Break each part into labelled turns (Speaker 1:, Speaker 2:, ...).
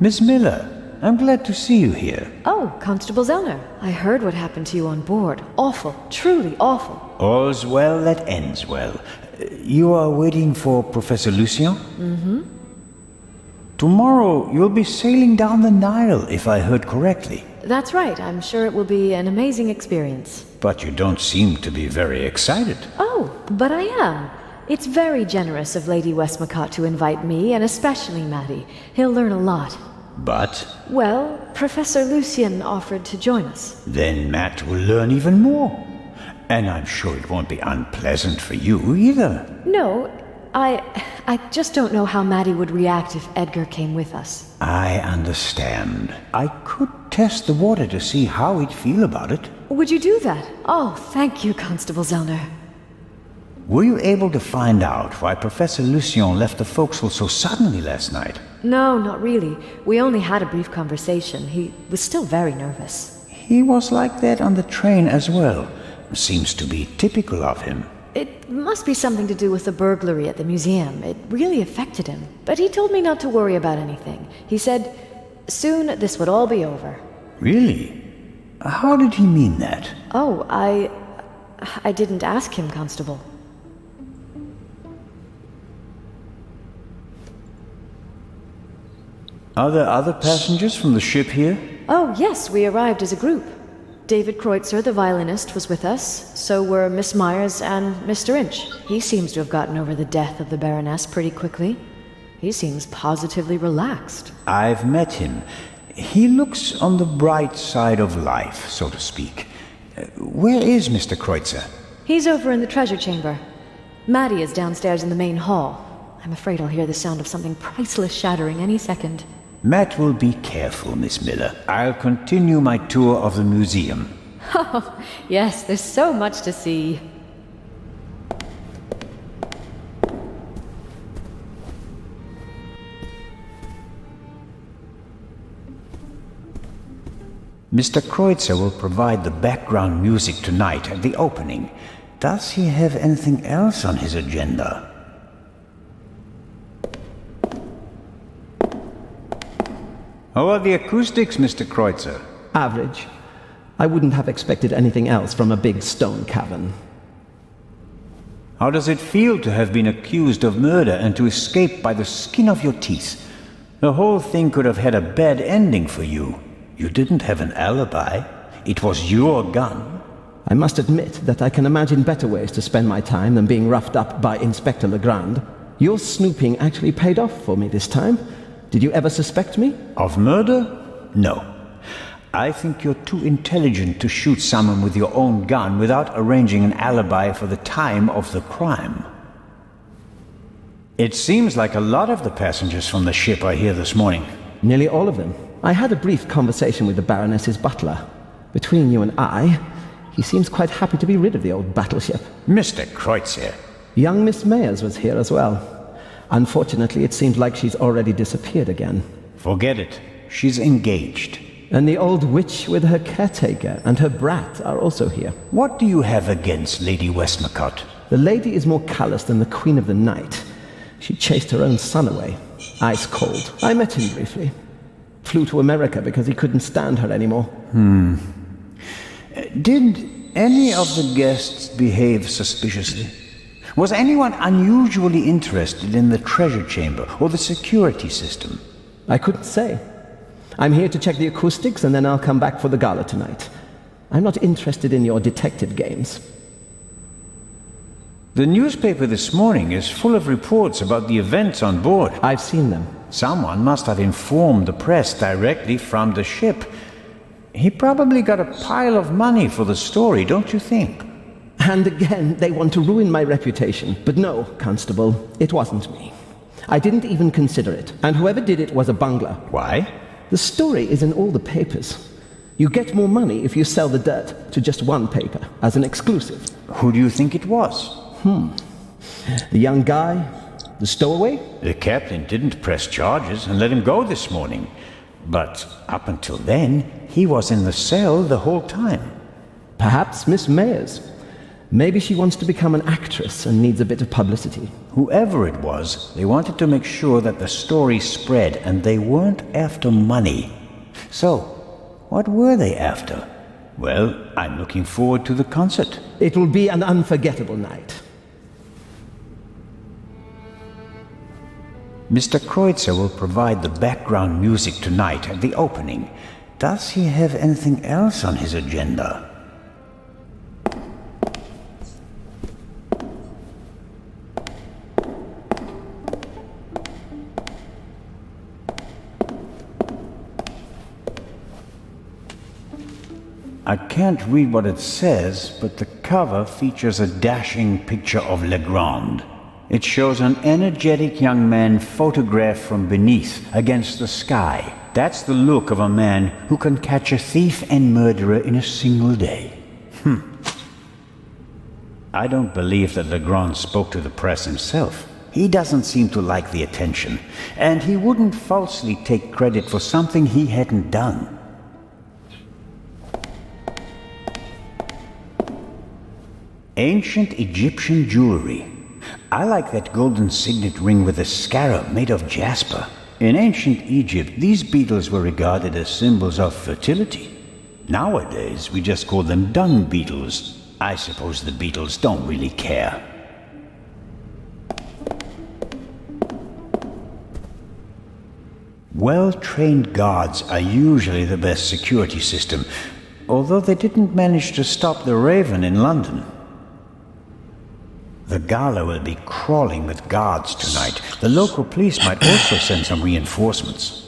Speaker 1: Miss Miller, I'm glad to see you here.
Speaker 2: Oh, Constable Zellner. I heard what happened to you on board. Awful. Truly awful.
Speaker 1: All's well that ends well. You are waiting for Professor Lucien?
Speaker 2: Mm-hmm.
Speaker 1: Tomorrow you'll be sailing down the Nile, if I heard correctly.
Speaker 2: That's right. I'm sure it will be an amazing experience.
Speaker 1: But you don't seem to be very excited.
Speaker 2: Oh, but I am. It's very generous of Lady Westmacott to invite me, and especially Matty. He'll learn a lot.
Speaker 1: But?
Speaker 2: Well, Professor Lucien offered to join us.
Speaker 1: Then Matt will learn even more. And I'm sure it won't be unpleasant for you either.
Speaker 2: No, I just don't know how Matty would react if Edgar came with us.
Speaker 1: I understand. I could test the water to see how he'd feel about it.
Speaker 2: Would you do that? Oh, thank you, Constable Zellner.
Speaker 1: Were you able to find out why Professor Lucien left the forecastle so suddenly last night?
Speaker 2: No, not really. We only had a brief conversation. He was still very nervous.
Speaker 1: He was like that on the train as well. Seems to be typical of him.
Speaker 2: It must be something to do with the burglary at the museum. It really affected him. But he told me not to worry about anything. He said, soon this would all be over.
Speaker 1: Really? How did he mean that?
Speaker 2: Oh, I didn't ask him, Constable.
Speaker 1: Are there other passengers from the ship here?
Speaker 2: Oh, yes, we arrived as a group. David Kreutzer, the violinist, was with us. So were Miss Myers and Mr. Inch. He seems to have gotten over the death of the Baroness pretty quickly. He seems positively relaxed.
Speaker 1: I've met him. He looks on the bright side of life, so to speak. Where is Mr. Kreutzer?
Speaker 2: He's over in the treasure chamber. Matty is downstairs in the main hall. I'm afraid I'll hear the sound of something priceless shattering any second.
Speaker 1: Matt will be careful, Miss Miller. I'll continue my tour of the museum.
Speaker 2: Oh, yes, there's so much to see.
Speaker 1: Mr. Kreutzer will provide the background music tonight at the opening. Does he have anything else on his agenda? How are the acoustics, Mr. Kreutzer?
Speaker 3: Average. I wouldn't have expected anything else from a big stone cavern.
Speaker 1: How does it feel to have been accused of murder and to escape by the skin of your teeth? The whole thing could have had a bad ending for you. You didn't have an alibi. It was your gun.
Speaker 3: I must admit that I can imagine better ways to spend my time than being roughed up by Inspector Legrand. Your snooping actually paid off for me this time. Did you ever suspect me?
Speaker 1: Of murder? No. I think you're too intelligent to shoot someone with your own gun without arranging an alibi for the time of the crime. It seems like a lot of the passengers from the ship are here this morning.
Speaker 3: Nearly all of them. I had a brief conversation with the Baroness's butler. Between you and I, he seems quite happy to be rid of the old battleship.
Speaker 1: Mr. Kreutzer.
Speaker 3: Young Miss Mayers was here as well. Unfortunately, it seems like she's already disappeared again.
Speaker 1: Forget it. She's engaged.
Speaker 3: And the old witch with her caretaker and her brat are also here.
Speaker 1: What do you have against Lady Westmacott?
Speaker 3: The lady is more callous than the Queen of the Night. She chased her own son away. Ice cold. I met him briefly. Flew to America because he couldn't stand her anymore.
Speaker 1: Did any of the guests behave suspiciously? Was anyone unusually interested in the treasure chamber or the security system?
Speaker 3: I couldn't say. I'm here to check the acoustics and then I'll come back for the gala tonight. I'm not interested in your detective games.
Speaker 1: The newspaper this morning is full of reports about the events on board.
Speaker 3: I've seen them.
Speaker 1: Someone must have informed the press directly from the ship. He probably got a pile of money for the story, don't you think?
Speaker 3: And again, they want to ruin my reputation. But no, Constable, it wasn't me. I didn't even consider it. And whoever did it was a bungler.
Speaker 1: Why?
Speaker 3: The story is in all the papers. You get more money if you sell the dirt to just one paper, as an exclusive.
Speaker 1: Who do you think it was?
Speaker 3: The young guy? The stowaway?
Speaker 1: The captain didn't press charges and let him go this morning. But up until then, he was in the cell the whole time.
Speaker 3: Perhaps Miss Mayers. Maybe she wants to become an actress and needs a bit of publicity.
Speaker 1: Whoever it was, they wanted to make sure that the story spread, and they weren't after money. So, what were they after? Well, I'm looking forward to the concert.
Speaker 3: It will be an unforgettable night.
Speaker 1: Mr. Kreutzer will provide the background music tonight at the opening. Does he have anything else on his agenda? I can't read what it says, but the cover features a dashing picture of Legrand. It shows an energetic young man photographed from beneath, against the sky. That's the look of a man who can catch a thief and murderer in a single day. I don't believe that Legrand spoke to the press himself. He doesn't seem to like the attention, and he wouldn't falsely take credit for something he hadn't done. Ancient Egyptian jewelry. I like that golden signet ring with a scarab made of jasper. In ancient Egypt, these beetles were regarded as symbols of fertility. Nowadays, we just call them dung beetles. I suppose the beetles don't really care. Well-trained guards are usually the best security system, although they didn't manage to stop the Raven in London. The gala will be crawling with guards tonight. The local police might also send some reinforcements.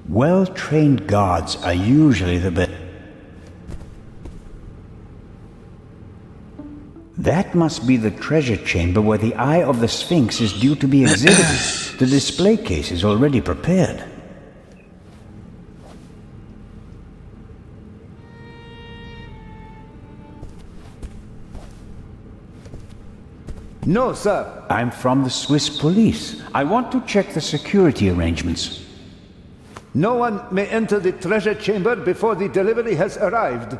Speaker 1: Well-trained guards are usually the best. That must be the treasure chamber where the Eye of the Sphinx is due to be exhibited. The display case is already prepared.
Speaker 4: No, sir.
Speaker 1: I'm from the Swiss police. I want to check the security arrangements.
Speaker 4: No one may enter the treasure chamber before the delivery has arrived.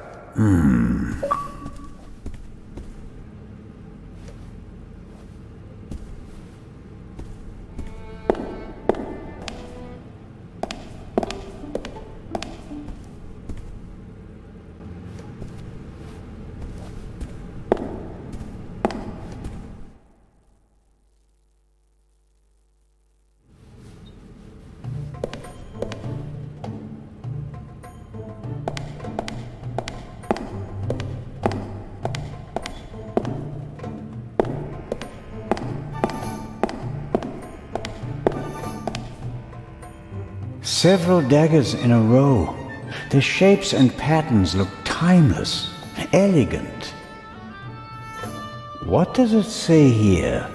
Speaker 1: Several daggers in a row. The shapes and patterns look timeless, elegant. What does it say here?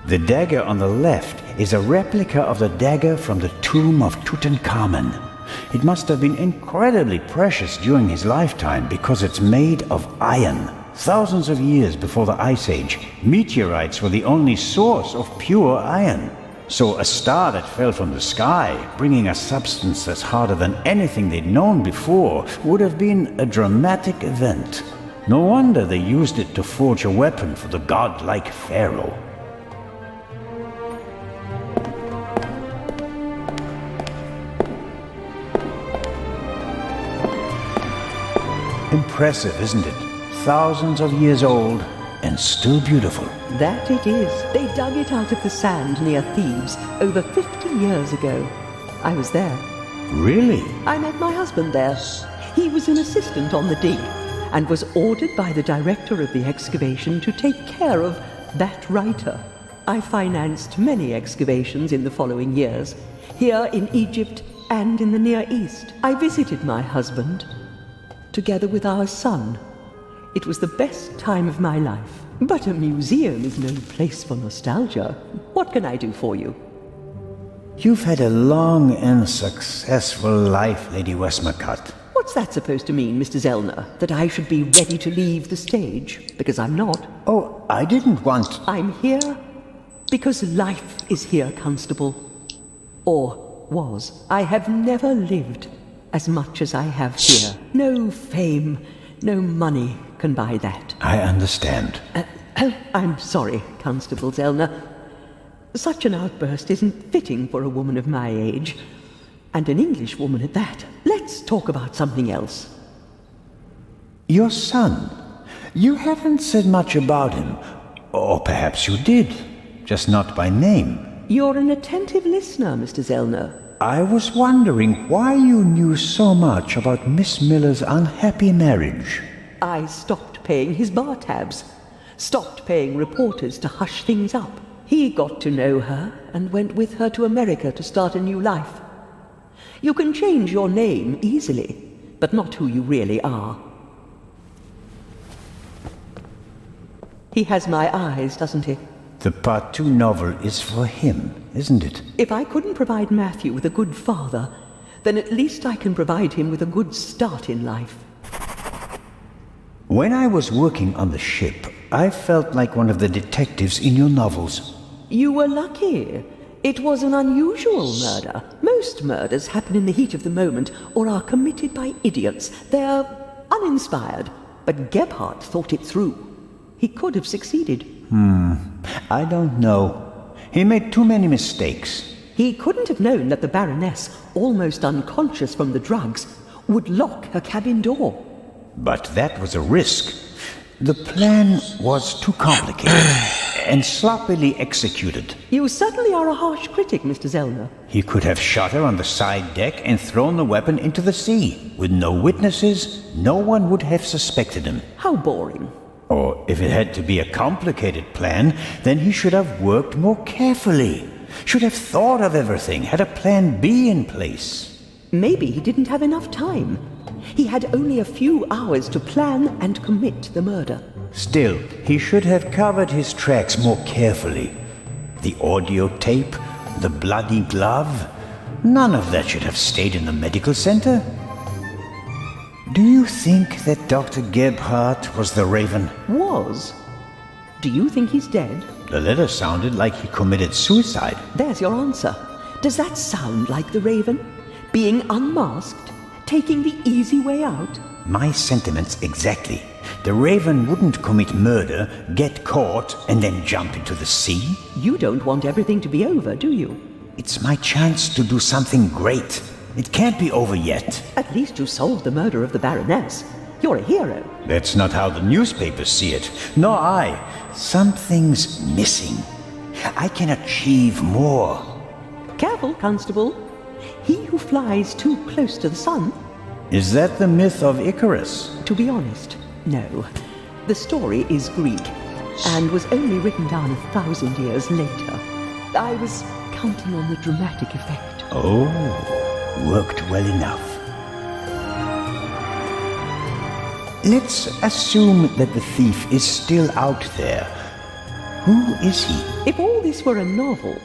Speaker 1: The dagger on the left is a replica of the dagger from the tomb of Tutankhamun. It must have been incredibly precious during his lifetime because it's made of iron. Thousands of years before the Ice Age, meteorites were the only source of pure iron. So a star that fell from the sky, bringing a substance that's harder than anything they'd known before, would have been a dramatic event. No wonder they used it to forge a weapon for the godlike pharaoh. Impressive, isn't it? Thousands of years old and still beautiful.
Speaker 5: That it is. They dug it out of the sand near Thebes over 50 years ago. I was there.
Speaker 1: Really?
Speaker 5: I met my husband there. He was an assistant on the dig and was ordered by the director of the excavation to take care of that writer. I financed many excavations in the following years, here in Egypt and in the Near East. I visited my husband, together with our son. It was the best time of my life. But a museum is no place for nostalgia. What can I do for you?
Speaker 1: You've had a long and successful life, Lady Westmacott.
Speaker 5: What's that supposed to mean, Mr. Zellner? That I should be ready to leave the stage? Because I'm not.
Speaker 1: Oh, I didn't want...
Speaker 5: I'm here because life is here, Constable. Or was. I have never lived. as much as I have here. No fame, no money can buy that.
Speaker 1: I understand.
Speaker 5: I'm sorry, Constable Zellner. Such an outburst isn't fitting for a woman of my age. And an English woman at that. Let's talk about something else.
Speaker 1: Your son. You haven't said much about him. Or perhaps you did, just not by name.
Speaker 5: You're an attentive listener, Mr. Zellner.
Speaker 1: I was wondering why you knew so much about Miss Miller's unhappy marriage.
Speaker 5: I stopped paying his bar tabs. Stopped paying reporters to hush things up. He got to know her and went with her to America to start a new life. You can change your name easily, but not who you really are. He has my eyes, doesn't he?
Speaker 1: The Part 2 novel is for him, isn't it?
Speaker 5: If I couldn't provide Matthew with a good father, then at least I can provide him with a good start in life.
Speaker 1: When I was working on the ship, I felt like one of the detectives in your novels.
Speaker 5: You were lucky. It was an unusual murder. Most murders happen in the heat of the moment or are committed by idiots. They're uninspired. But Gebhardt thought it through. He could have succeeded.
Speaker 1: I don't know. He made too many mistakes.
Speaker 5: He couldn't have known that the Baroness, almost unconscious from the drugs, would lock her cabin door.
Speaker 1: But that was a risk. The plan was too complicated and sloppily executed.
Speaker 5: You certainly are a harsh critic, Mr. Zellner.
Speaker 1: He could have shot her on the side deck and thrown the weapon into the sea. With no witnesses, no one would have suspected him.
Speaker 5: How boring.
Speaker 1: Or if it had to be a complicated plan, then he should have worked more carefully. Should have thought of everything, had a plan B in place.
Speaker 5: Maybe he didn't have enough time. He had only a few hours to plan and commit the murder.
Speaker 1: Still, he should have covered his tracks more carefully. The audio tape, the bloody glove, none of that should have stayed in the medical center. Do you think that Dr. Gebhardt was the Raven?
Speaker 5: Was? Do you think he's dead?
Speaker 1: The letter sounded like he committed suicide.
Speaker 5: There's your answer. Does that sound like the Raven? Being unmasked? Taking the easy way out?
Speaker 1: My sentiments exactly. The Raven wouldn't commit murder, get caught, and then jump into the sea.
Speaker 5: You don't want everything to be over, do you?
Speaker 1: It's my chance to do something great. It can't be over yet.
Speaker 5: At least you solved the murder of the Baroness. You're a hero.
Speaker 1: That's not how the newspapers see it. Nor I. Something's missing. I can achieve more.
Speaker 5: Careful, Constable. He who flies too close to the sun.
Speaker 1: Is that the myth of Icarus?
Speaker 5: To be honest, no. The story is Greek and was only written down 1,000 years later. I was counting on the dramatic effect.
Speaker 1: Oh, worked well enough. Let's assume that the thief is still out there. Who is he?
Speaker 5: If all this were a novel,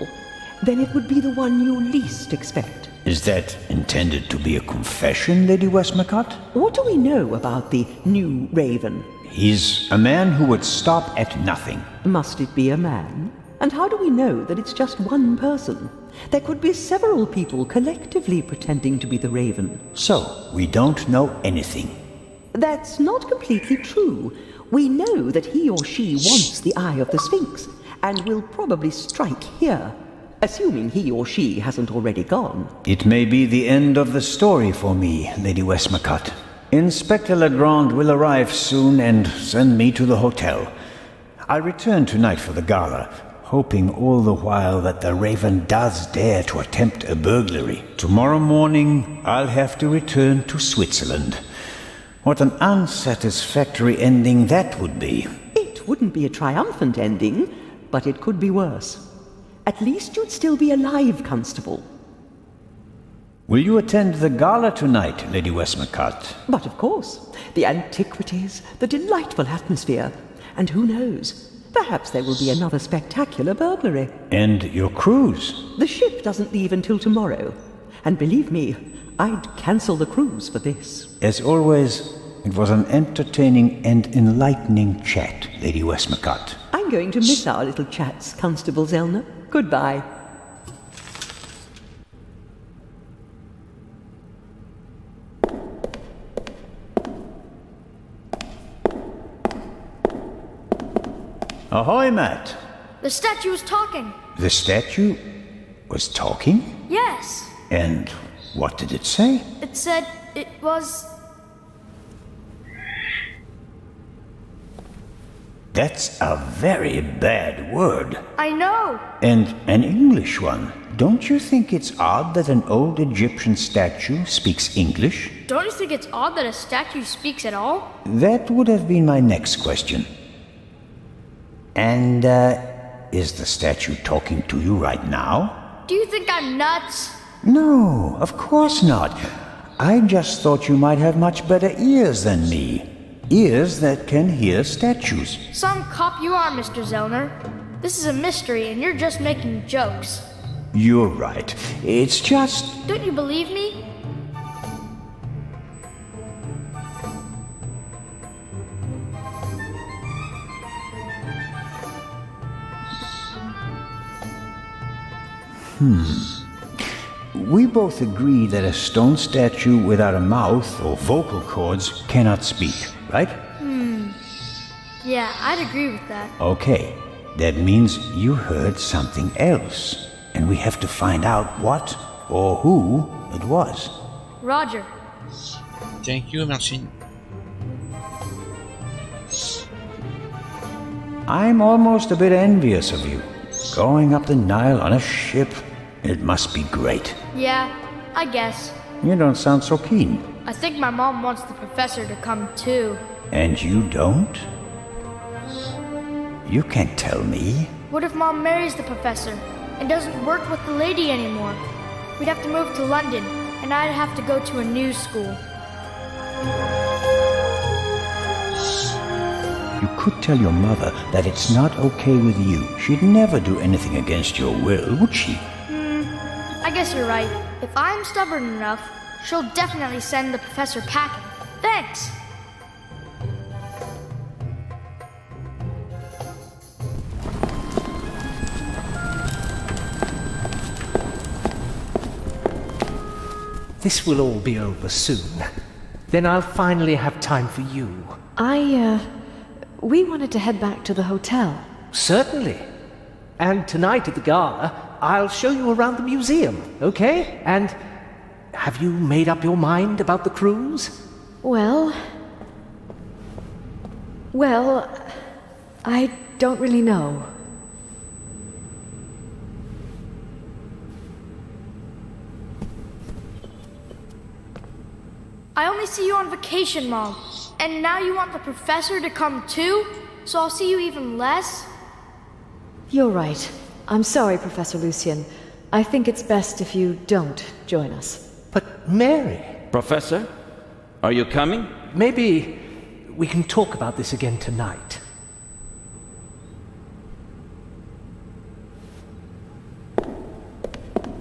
Speaker 5: then it would be the one you least expect.
Speaker 1: Is that intended to be a confession, Lady Westmacott?
Speaker 5: What do we know about the new Raven?
Speaker 1: He's a man who would stop at nothing.
Speaker 5: Must it be a man? And how do we know that it's just one person? There could be several people collectively pretending to be the Raven.
Speaker 1: So, we don't know anything.
Speaker 5: That's not completely true. We know that he or she wants the eye of the Sphinx, and will probably strike here, assuming he or she hasn't already gone.
Speaker 1: It may be the end of the story for me, Lady Westmacott. Inspector Legrand will arrive soon and send me to the hotel. I'll return tonight for the gala, hoping all the while that the Raven does dare to attempt a burglary. Tomorrow morning, I'll have to return to Switzerland. What an unsatisfactory ending that would be.
Speaker 5: It wouldn't be a triumphant ending, but it could be worse. At least you'd still be alive, Constable.
Speaker 1: Will you attend the gala tonight, Lady Westmacott?
Speaker 5: But of course. The antiquities, the delightful atmosphere. And who knows? Perhaps there will be another spectacular burglary.
Speaker 1: And your cruise?
Speaker 5: The ship doesn't leave until tomorrow. And believe me, I'd cancel the cruise for this.
Speaker 1: As always, it was an entertaining and enlightening chat, Lady Westmacott.
Speaker 5: I'm going to miss our little chats, Constable Zellner. Goodbye.
Speaker 1: Ahoy, Matt.
Speaker 6: The statue was talking.
Speaker 1: The statue was talking?
Speaker 6: Yes.
Speaker 1: And what did it say?
Speaker 6: It said it was...
Speaker 1: That's a very bad word.
Speaker 6: I know.
Speaker 1: And an English one. Don't you think it's odd that an old Egyptian statue speaks English?
Speaker 6: Don't you think it's odd that a statue speaks at all?
Speaker 1: That would have been my next question. And, is the statue talking to you right now?
Speaker 6: Do you think I'm nuts?
Speaker 1: No, of course not. I just thought you might have much better ears than me. Ears that can hear statues.
Speaker 6: Some cop you are, Mr. Zellner. This is a mystery and you're just making jokes.
Speaker 1: You're right. It's just...
Speaker 6: Don't you believe me?
Speaker 1: We both agree that a stone statue without a mouth or vocal cords cannot speak, right?
Speaker 6: Yeah, I'd agree with that.
Speaker 1: Okay, that means you heard something else, and we have to find out what or who it was.
Speaker 6: Roger.
Speaker 7: Thank you, merci.
Speaker 1: I'm almost a bit envious of you. Going up the Nile on a ship, it must be great.
Speaker 6: Yeah, I guess.
Speaker 1: You don't sound so keen.
Speaker 6: I think my mom wants the professor to come too.
Speaker 1: And you don't? You can't tell me.
Speaker 6: What if Mom marries the professor and doesn't work with the lady anymore? We'd have to move to London, and I'd have to go to a new school.
Speaker 1: You could tell your mother that it's not okay with you. She'd never do anything against your will, would she?
Speaker 6: I guess you're right. If I'm stubborn enough, she'll definitely send the professor packing. Thanks!
Speaker 8: This will all be over soon. Then I'll finally have time for you.
Speaker 2: We wanted to head back to the hotel.
Speaker 8: Certainly. And tonight at the gala, I'll show you around the museum, okay? And have you made up your mind about the cruise?
Speaker 2: Well, I don't really know.
Speaker 6: I only see you on vacation, Mom. And now you want the professor to come too? So I'll see you even less?
Speaker 2: You're right. I'm sorry, Professor Lucien. I think it's best if you don't join us.
Speaker 8: But Mary...
Speaker 9: Professor, are you coming?
Speaker 8: Maybe we can talk about this again tonight.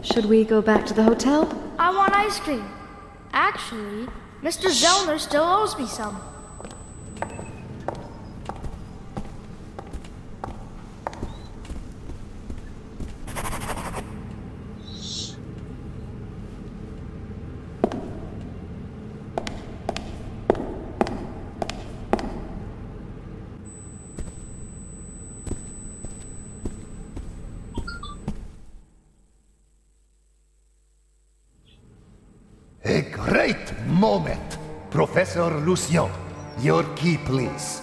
Speaker 2: Should we go back to the hotel?
Speaker 6: I want ice cream. Actually, Mr. Zellner still owes me some.
Speaker 4: A great moment. Professor Lucien, your key, please.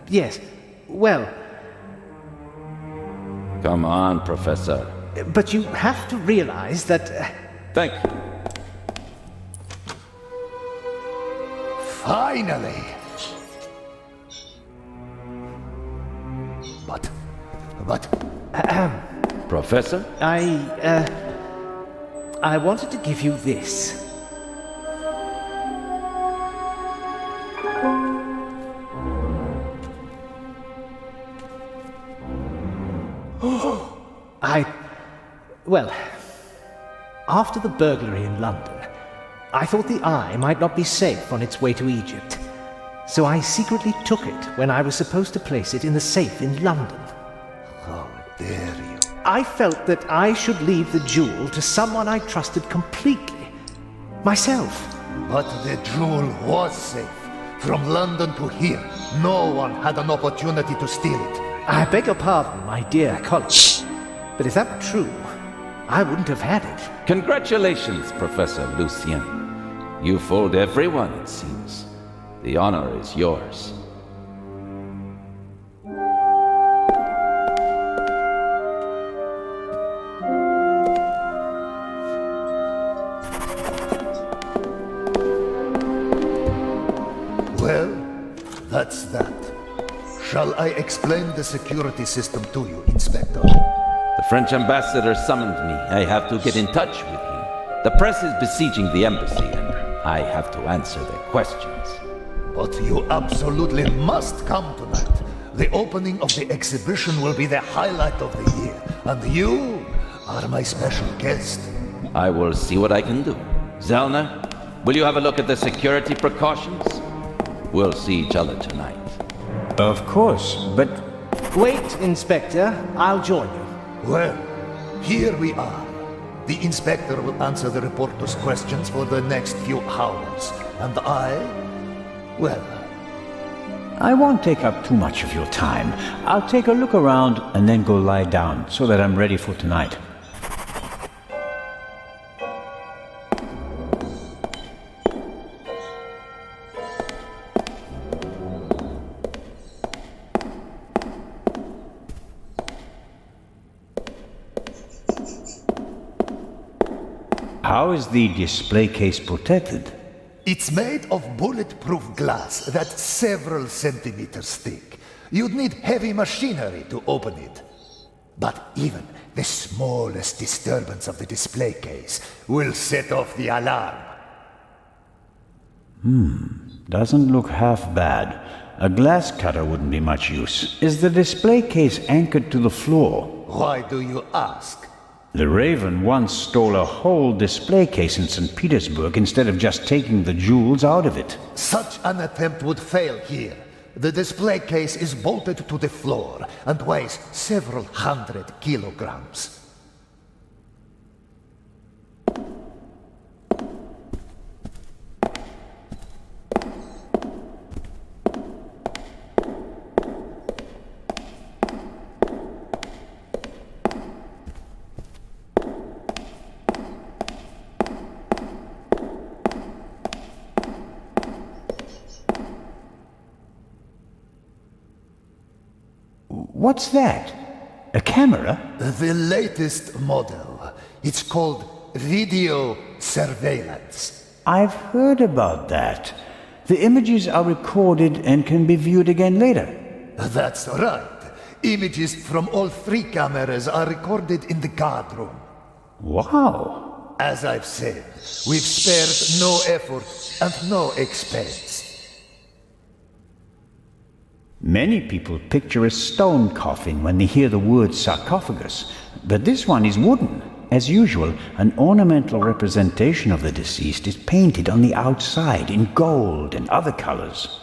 Speaker 8: Yes. Well,
Speaker 9: Come on, Professor.
Speaker 8: but you have to realize that...
Speaker 9: Thank you.
Speaker 4: Finally. But...
Speaker 9: Professor?
Speaker 8: I wanted to give you this. Well, after the burglary in London, I thought the eye might not be safe on its way to Egypt. So I secretly took it when I was supposed to place it in the safe in London.
Speaker 4: How dare you?
Speaker 8: I felt that I should leave the jewel to someone I trusted completely. Myself.
Speaker 4: But the jewel was safe. From London to here, no one had an opportunity to steal it.
Speaker 8: I beg your pardon, my dear colleague. But if that were true, I wouldn't have had it.
Speaker 9: Congratulations, Professor Lucien. You fooled everyone, it seems. The honor is yours.
Speaker 4: Well, that's that. Shall I explain the security system to you, Inspector?
Speaker 9: The French ambassador summoned me. I have to get in touch with him. The press is besieging the embassy, and I have to answer their questions.
Speaker 4: But you absolutely must come tonight. The opening of the exhibition will be the highlight of the year, and you are my special guest.
Speaker 9: I will see what I can do. Zellner, will you have a look at the security precautions? We'll see each other tonight.
Speaker 1: Of course, but
Speaker 8: Wait, Inspector. I'll join you.
Speaker 4: Well, here we are. The inspector will answer the reporter's questions for the next few hours. And well,
Speaker 1: I won't take up too much of your time. I'll take a look around and then go lie down so that I'm ready for tonight. How is the display case protected?
Speaker 4: it's made of bulletproof glass that's several centimeters thick. You'd need heavy machinery to open it. But even the smallest disturbance of the display case will set off the alarm.
Speaker 1: Doesn't look half bad. A glass cutter wouldn't be much use. Is the display case anchored to the floor?
Speaker 4: Why do you ask?
Speaker 1: The Raven once stole a whole display case in St. Petersburg instead of just taking the jewels out of it.
Speaker 4: Such an attempt would fail here. The display case is bolted to the floor and weighs several hundred kilograms.
Speaker 1: What's that? A camera?
Speaker 4: The latest model. It's called video surveillance.
Speaker 1: I've heard about that. The images are recorded and can be viewed again later.
Speaker 4: That's right. Images from all three cameras are recorded in the guard room.
Speaker 1: Wow.
Speaker 4: As I've said, we've spared no effort and no expense.
Speaker 1: Many people picture a stone coffin when they hear the word sarcophagus, but this one is wooden. As usual, an ornamental representation of the deceased is painted on the outside in gold and other colors.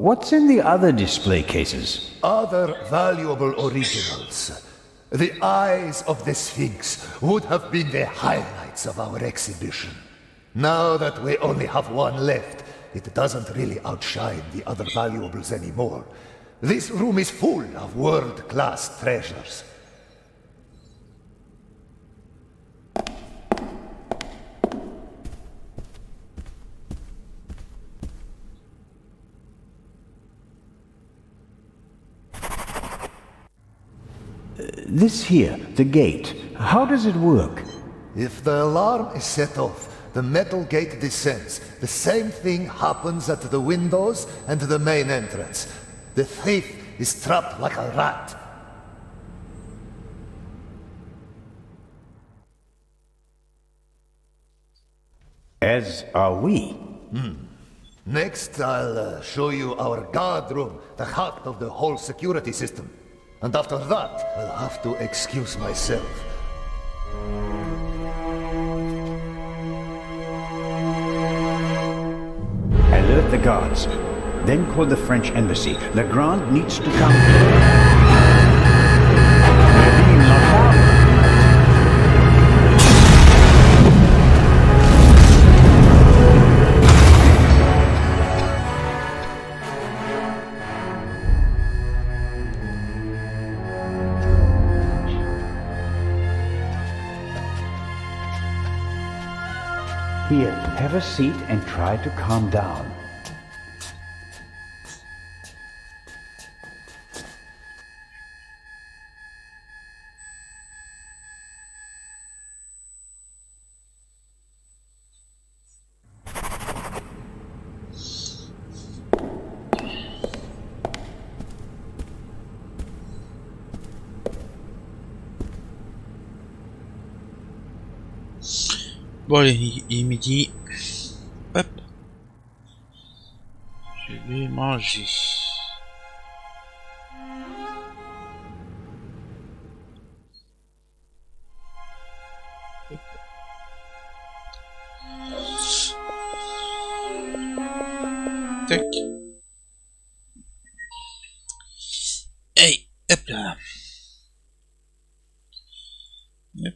Speaker 1: What's in the other display cases?
Speaker 4: Other valuable originals. The eyes of the Sphinx would have been the highlights of our exhibition. Now that we only have one left, it doesn't really outshine the other valuables anymore. This room is full of world-class treasures.
Speaker 1: This here, the gate, how does it work?
Speaker 4: If the alarm is set off, the metal gate descends. The same thing happens at the windows and the main entrance. The thief is trapped like a rat.
Speaker 1: As are we.
Speaker 4: Next, I'll show you our guard room, the heart of the whole security system. And after that, I'll have to excuse myself.
Speaker 1: Alert the guards. Then call the French embassy. Legrand needs to come. We're being locked out. Here, have a seat and try to calm down.
Speaker 7: Bon allez, il est midi. Hop. Je vais manger. Hop. Tac. Hey, hop là. Hop.